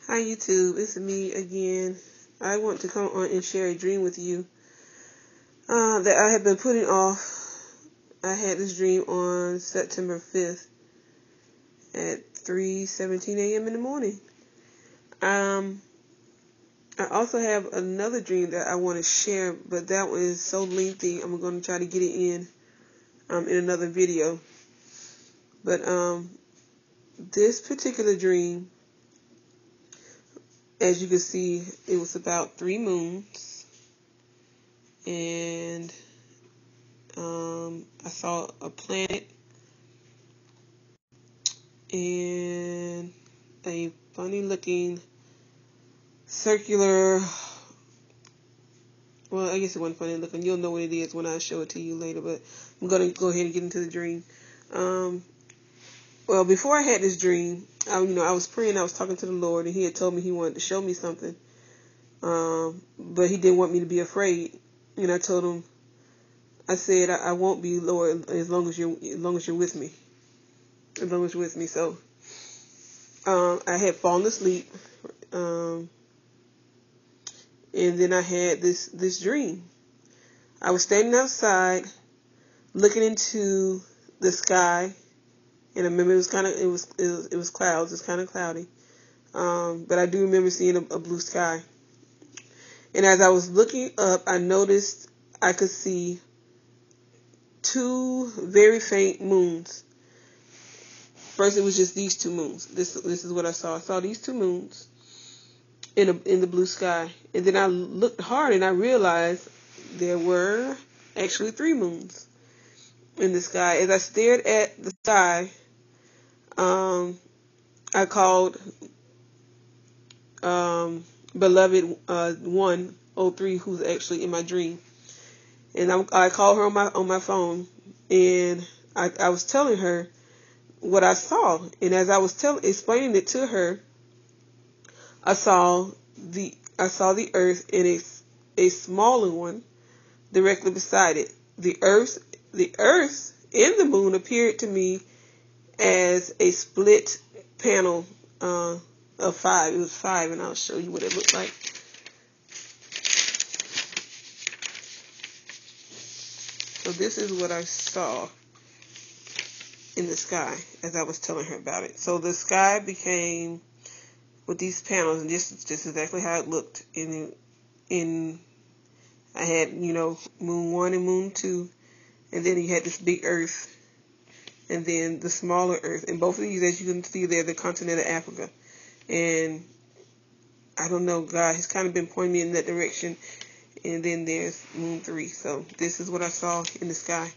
Hi YouTube, it's me again. I want to come on and share a dream with you that I have been putting off. I had this dream on September 5th at 3:17 a.m. in the morning. I also have another dream that I want to share, but that one is so lengthy. I'm going to try to get it in another video. But this particular dream, as you can see, it was about 3 moons, and I saw a planet and a funny looking circular, well, I guess it wasn't funny looking. You'll know what it is when I show it to you later, but I'm going to go ahead and get into the dream. Well, before I had this dream, I was praying, I was talking to the Lord, and He had told me He wanted to show me something, but He didn't want me to be afraid. And I told Him, I said, I won't be, Lord, as long as you're with me. As long as you're with me. So I had fallen asleep, and then I had this dream. I was standing outside, looking into the sky, and I remember it was clouds. It was kind of cloudy, but I do remember seeing a blue sky. And as I was looking up, I noticed I could see 2 very faint moons. First, it was just these 2 moons. This is what I saw. I saw these 2 moons in the blue sky, and then I looked hard and I realized there were actually 3 moons in the sky. As I stared at the sky, I called beloved 103, who's actually in my dream, and I called her on my phone, and I was telling her what I saw. And as I was explaining it to her, I saw the earth and a smaller one directly beside it. The earth and the moon appeared to me as a split panel of 5. It was 5, and I'll show you what it looked like. So this is what I saw in the sky as I was telling her about it. So the sky became with these panels, and this is just exactly how it looked. I had, moon 1 and moon 2, and then you had this big earth, and then the smaller earth. And both of these, as you can see, they're the continent of Africa. And I don't know, God has kind of been pointing me in that direction. And then there's moon 3. So this is what I saw in the sky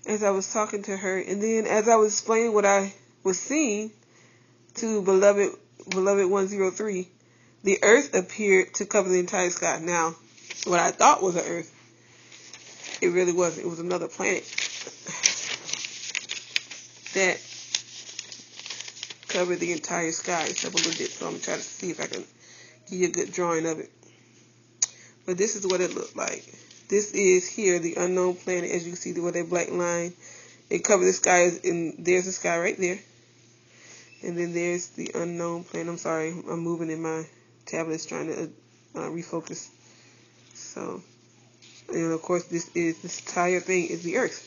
as I was talking to her. And then as I was explaining what I was seeing to beloved 103, the earth appeared to cover the entire sky. Now, what I thought was the earth, it really wasn't. It was another planet that covered the entire sky except a little bit. So I'm going to try to see if I can give you a good drawing of it. But this is what it looked like. This is here, the unknown planet. As you can see, with that black line, it covered the sky, and there's the sky right there. And then there's the unknown planet. I'm sorry, I'm moving in my tablet. It's trying to refocus. So, and of course, this entire thing is the Earth.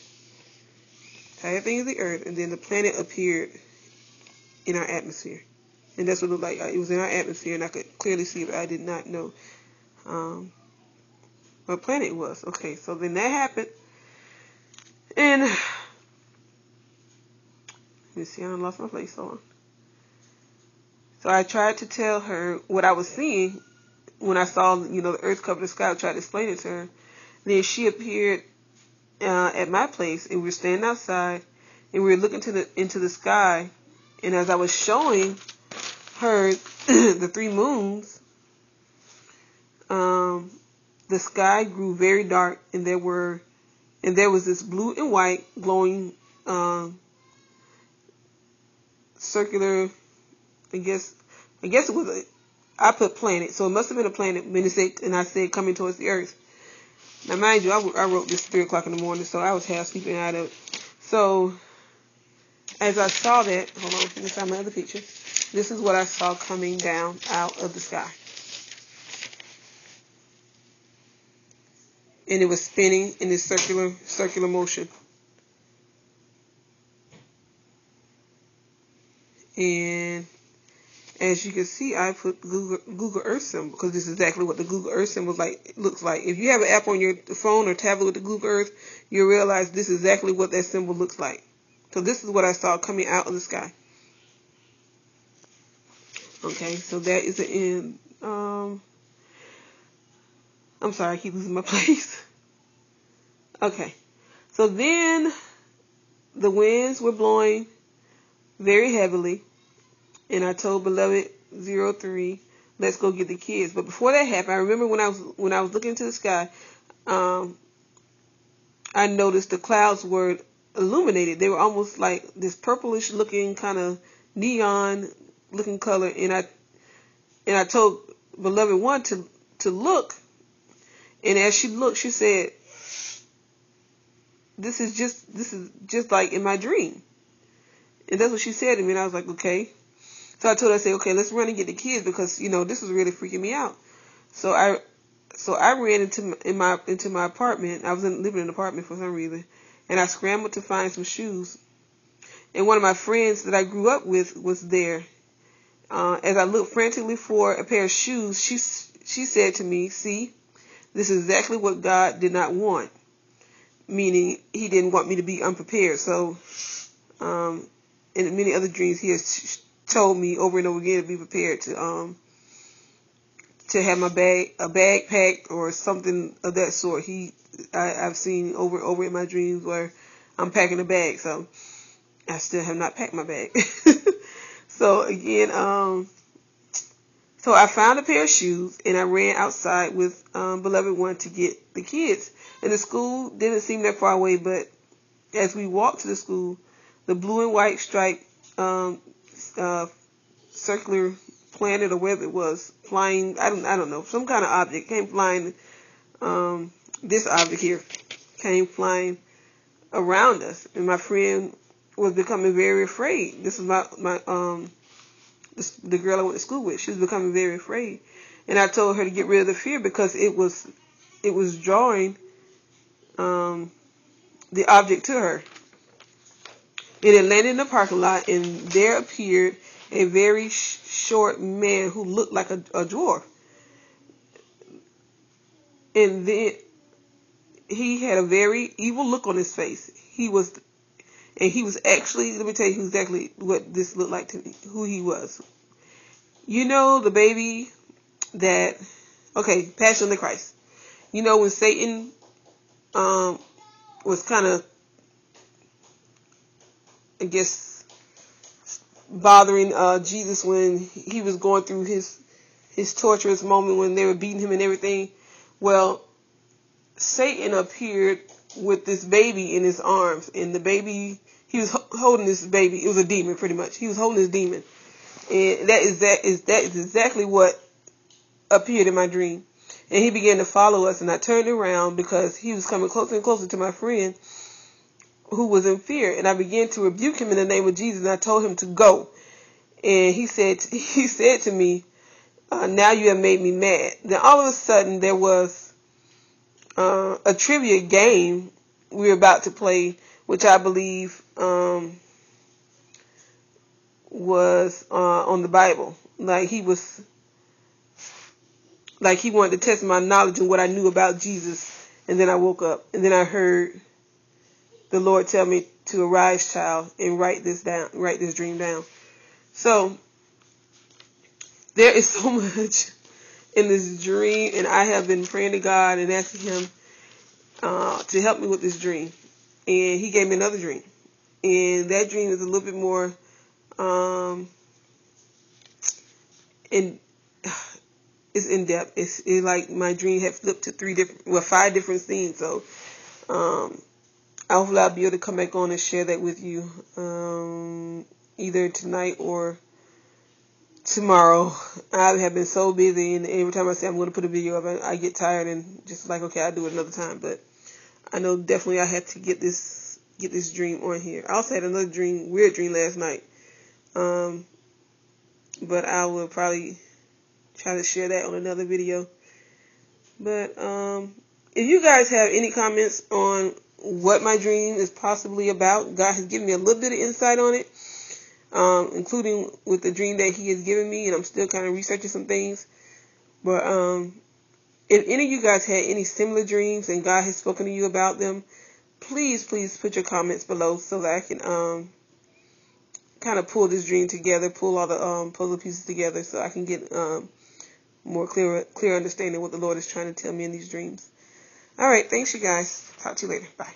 Entire thing is the Earth, and then the planet appeared in our atmosphere, and that's what it looked like. It was in our atmosphere, and I could clearly see it, but I did not know what planet it was. Okay, so then that happened, and let me see, I lost my place. Hold on. So I tried to tell her what I was seeing when I saw, the earth cover the sky. I tried to explain it to her. Then she appeared at my place, and we were standing outside, and we were looking into the sky. And as I was showing her the 3 moons, the sky grew very dark, and there was this blue and white glowing circular. I guess it was I put planet, so it must have been a planet. And I said coming towards the earth. Now, mind you, I wrote this 3 o'clock in the morning, so I was half sleeping out of it. So as I saw that, hold on, let me find my other picture. This is what I saw coming down out of the sky. And it was spinning in this circular motion. And as you can see, I put Google Earth symbol because this is exactly what the Google Earth symbol looks like. If you have an app on your phone or tablet with the Google Earth, you'll realize this is exactly what that symbol looks like. So this is what I saw coming out of the sky. Okay, so that is the end. I'm sorry, I keep losing my place. Okay, so then the winds were blowing very heavily, and I told beloved 03, let's go get the kids. But before that happened, I remember when I was looking into the sky, I noticed the clouds were illuminated. They were almost like this purplish looking kind of neon looking color, and I told beloved 1 to look, and as she looked, she said, this is just like in my dream. And that's what she said to me, and I was like, okay. So I told her, I said, okay, let's run and get the kids because, this was really freaking me out. So I ran into my apartment. I was living in an apartment for some reason, and I scrambled to find some shoes. And one of my friends that I grew up with was there. As I looked frantically for a pair of shoes, she said to me, see, this is exactly what God did not want. Meaning, he didn't want me to be unprepared. So, in many other dreams, he has told me over and over again to be prepared to have a bag packed or something of that sort. I've seen over in my dreams where I'm packing a bag. So, I still have not packed my bag. So again, so I found a pair of shoes and I ran outside with beloved 1 to get the kids. And the school didn't seem that far away, but as we walked to the school, the blue and white striped circular planet or whatever it was flying. I don't know, some kind of object came flying. This object here came flying around us, and my friend was becoming very afraid. This is the girl I went to school with. She was becoming very afraid, and I told her to get rid of the fear because it was drawing the object to her. And it landed in the parking lot, and there appeared a very short man who looked like a dwarf. And then he had a very evil look on his face. He was actually, let me tell you exactly what this looked like to me, who he was. The baby Passion of the Christ. When Satan was kind of, I guess, bothering Jesus when he was going through his torturous moment when they were beating him and everything. Well, Satan appeared with this baby in his arms, and the baby, he was holding this baby. It was a demon, pretty much. He was holding this demon, and that is exactly what appeared in my dream. And he began to follow us, and I turned around because he was coming closer and closer to my friend, who was in fear, and I began to rebuke him in the name of Jesus, and I told him to go. And he said to me, now you have made me mad. Then all of a sudden there was a trivia game we were about to play, which I believe was on the Bible. Like he wanted to test my knowledge and what I knew about Jesus. And then I woke up, and then I heard the Lord tell me to arise, child, and write this dream down. So there is so much in this dream, and I have been praying to God and asking Him to help me with this dream. And He gave me another dream, and that dream is a little bit more it's in depth. It's like my dream had flipped to 5 different scenes. So hopefully I'll be able to come back on and share that with you either tonight or tomorrow. I have been so busy, and every time I say I'm going to put a video up, I get tired and just like, okay, I'll do it another time. But I know definitely I have to get this get this dream on here. I also had another dream, weird dream last night. But I will probably try to share that on another video. But if you guys have any comments on what my dream is possibly about, God has given me a little bit of insight on it, including with the dream that He has given me, and I'm still kind of researching some things. But if any of you guys had any similar dreams and God has spoken to you about them, please put your comments below so that I can kind of pull this dream together, pull all the puzzle pieces together so I can get more clear understanding what the Lord is trying to tell me in these dreams. All right, thanks you guys. Talk to you later. Bye.